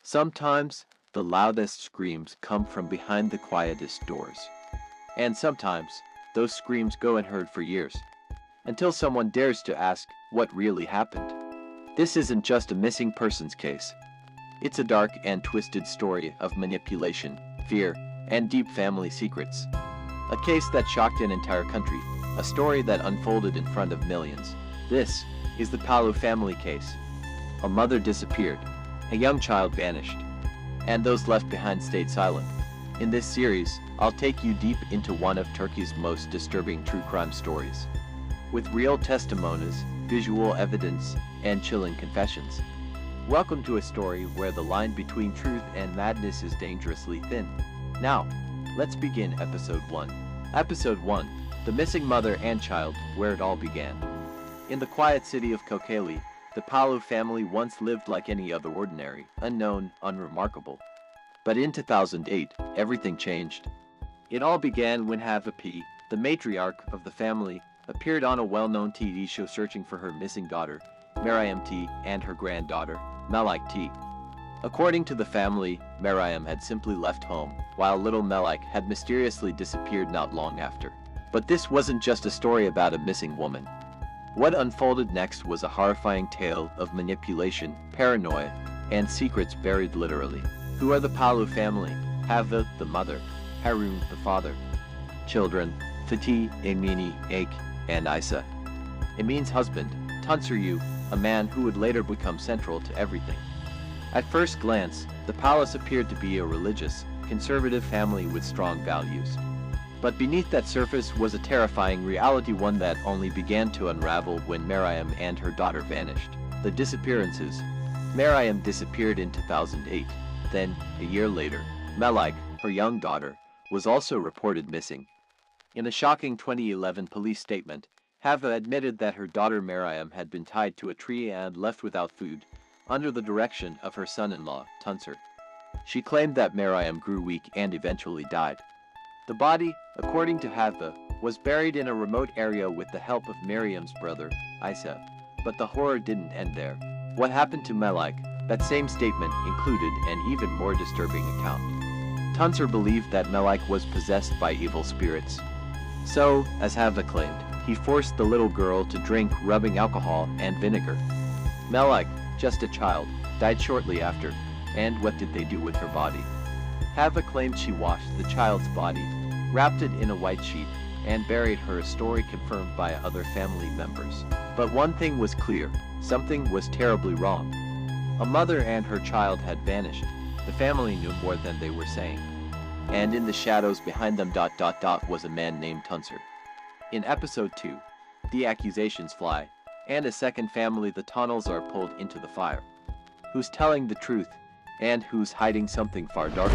Sometimes the loudest screams come from behind the quietest doors. And sometimes those screams go unheard for years, until someone dares to ask what really happened. This isn't just a missing persons case. It's a dark and twisted story of manipulation, fear, and deep family secrets. A case that shocked an entire country, a story that unfolded in front of millions. This is the Palu Family Case. A mother disappeared, a young child vanished, and those left behind stayed silent. In this series, I'll take you deep into one of Turkey's most disturbing true crime stories. With real testimonies, visual evidence, and chilling confessions. Welcome to a story where the line between truth and madness is dangerously thin. Now, let's begin Episode 1. Episode 1. The Missing Mother and Child, Where It All Began. In the quiet city of Kokeli, the Palu family once lived like any other ordinary, unknown, unremarkable. But in 2008, everything changed. It all began when Hava P, the matriarch of the family, appeared on a well-known TV show searching for her missing daughter, Meryem T, and her granddaughter, Melike T. According to the family, Meryem had simply left home, while little Melike had mysteriously disappeared not long after. But this wasn't just a story about a missing woman. What unfolded next was a horrifying tale of manipulation, paranoia, and secrets buried literally. Who are the Palu family? Hava, the mother; Harun, the father. Children: Fatih, Emini, Ake, and Isa. Emin's husband, Tunceryu, a man who would later become central to everything. At first glance, the palace appeared to be a religious, conservative family with strong values. But beneath that surface was a terrifying reality, one that only began to unravel when Meryem and her daughter vanished. The disappearances. Meryem disappeared in 2008. Then, a year later, Melike, her young daughter, was also reported missing. In a shocking 2011 police statement, Hava admitted that her daughter Meryem had been tied to a tree and left without food, under the direction of her son-in-law, Tuncer. She claimed that Meryem grew weak and eventually died. The body, according to Hava, was buried in a remote area with the help of Meryem's brother, Isa. But the horror didn't end there. What happened to Melike? That same statement included an even more disturbing account. Tuncer believed that Melike was possessed by evil spirits. So, as Hava claimed, he forced the little girl to drink rubbing alcohol and vinegar. Melike, just a child, died shortly after, and what did they do with her body? Hava claimed she washed the child's body, wrapped it in a white sheet, and buried her, a story confirmed by other family members. But one thing was clear: something was terribly wrong. A mother and her child had vanished. The family knew more than they were saying. And in the shadows behind them was a man named Tuncer. In Episode 2, the accusations fly, and a second family, the tunnels, are pulled into the fire. Who's telling the truth, and who's hiding something far darker?